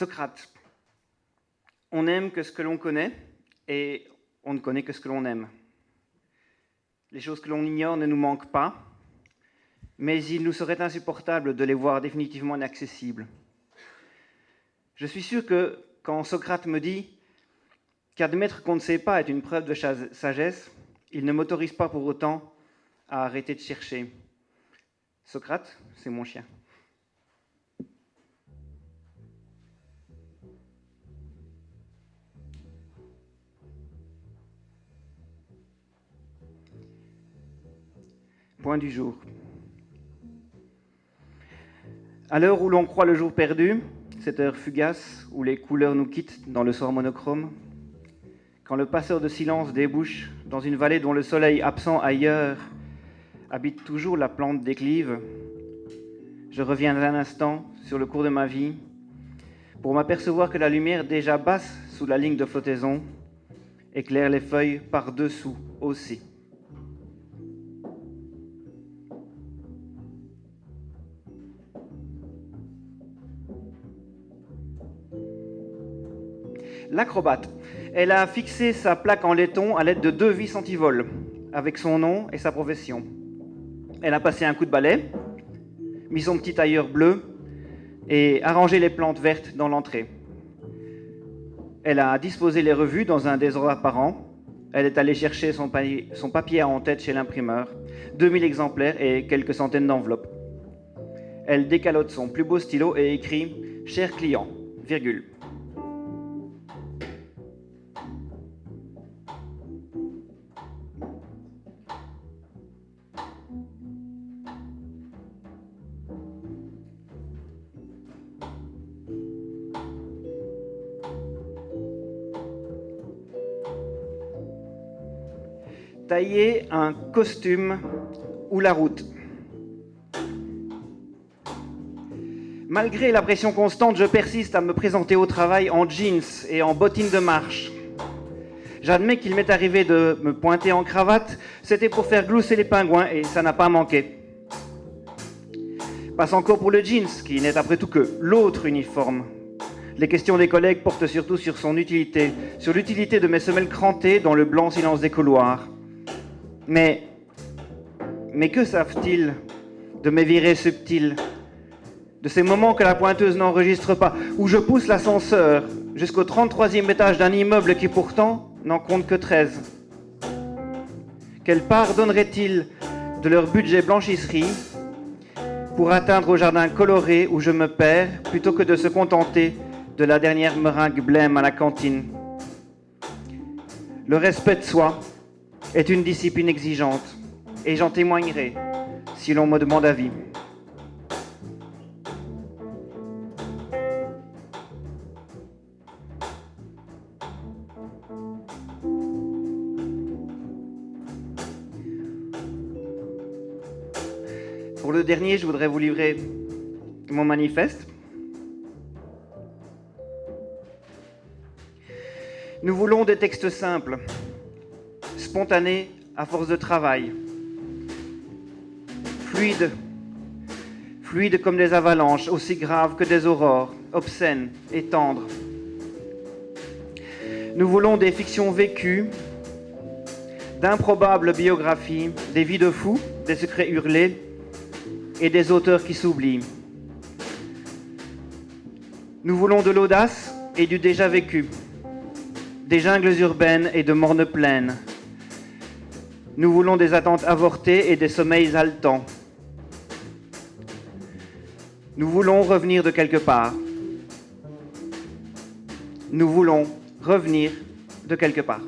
Socrate. On n'aime que ce que l'on connaît et on ne connaît que ce que l'on aime. Les choses que l'on ignore ne nous manquent pas, mais il nous serait insupportable de les voir définitivement inaccessibles. Je suis sûr que quand Socrate me dit qu'admettre qu'on ne sait pas est une preuve de sagesse, il ne m'autorise pas pour autant à arrêter de chercher. Socrate, c'est mon chien. Point du jour. À l'heure où l'on croit le jour perdu, cette heure fugace où les couleurs nous quittent dans le soir monochrome, quand le passeur de silence débouche dans une vallée dont le soleil absent ailleurs habite toujours la plante déclive, je reviens un instant sur le cours de ma vie pour m'apercevoir que la lumière déjà basse sous la ligne de flottaison éclaire les feuilles par-dessous aussi. L'acrobate. Elle a fixé sa plaque en laiton à l'aide de 2 vis antivols, avec son nom et sa profession. Elle a passé un coup de balai, mis son petit tailleur bleu et arrangé les plantes vertes dans l'entrée. Elle a disposé les revues dans un désordre apparent. Elle est allée chercher son papier à en-tête chez l'imprimeur, 2000 exemplaires et quelques centaines d'enveloppes. Elle décalote son plus beau stylo et écrit « Cher client, virgule ». Tailler un costume ou la route. Malgré la pression constante, je persiste à me présenter au travail en jeans et en bottines de marche. J'admets qu'il m'est arrivé de me pointer en cravate, c'était pour faire glousser les pingouins et ça n'a pas manqué. Passe encore pour le jeans, qui n'est après tout que l'autre uniforme. Les questions des collègues portent surtout sur son utilité, sur l'utilité de mes semelles crantées dans le blanc silence des couloirs. Mais que savent-ils de mes virées subtiles, de ces moments que la pointeuse n'enregistre pas, où je pousse l'ascenseur jusqu'au 33e étage d'un immeuble qui pourtant n'en compte que 13. Quelle part donneraient-ils de leur budget blanchisserie pour atteindre au jardin coloré où je me perds, plutôt que de se contenter de la dernière meringue blême à la cantine? Le respect de soi est une discipline exigeante, et j'en témoignerai si l'on me demande avis. Pour le dernier, je voudrais vous livrer mon manifeste. Nous voulons des textes simples, spontanés à force de travail, fluides comme des avalanches, aussi graves que des aurores, obscènes et tendres. Nous voulons des fictions vécues, d'improbables biographies, des vies de fous, des secrets hurlés et des auteurs qui s'oublient. Nous voulons de l'audace et du déjà vécu, des jungles urbaines et de mornes plaines. Nous voulons des attentes avortées et des sommeils haletants. Nous voulons revenir de quelque part. Nous voulons revenir de quelque part.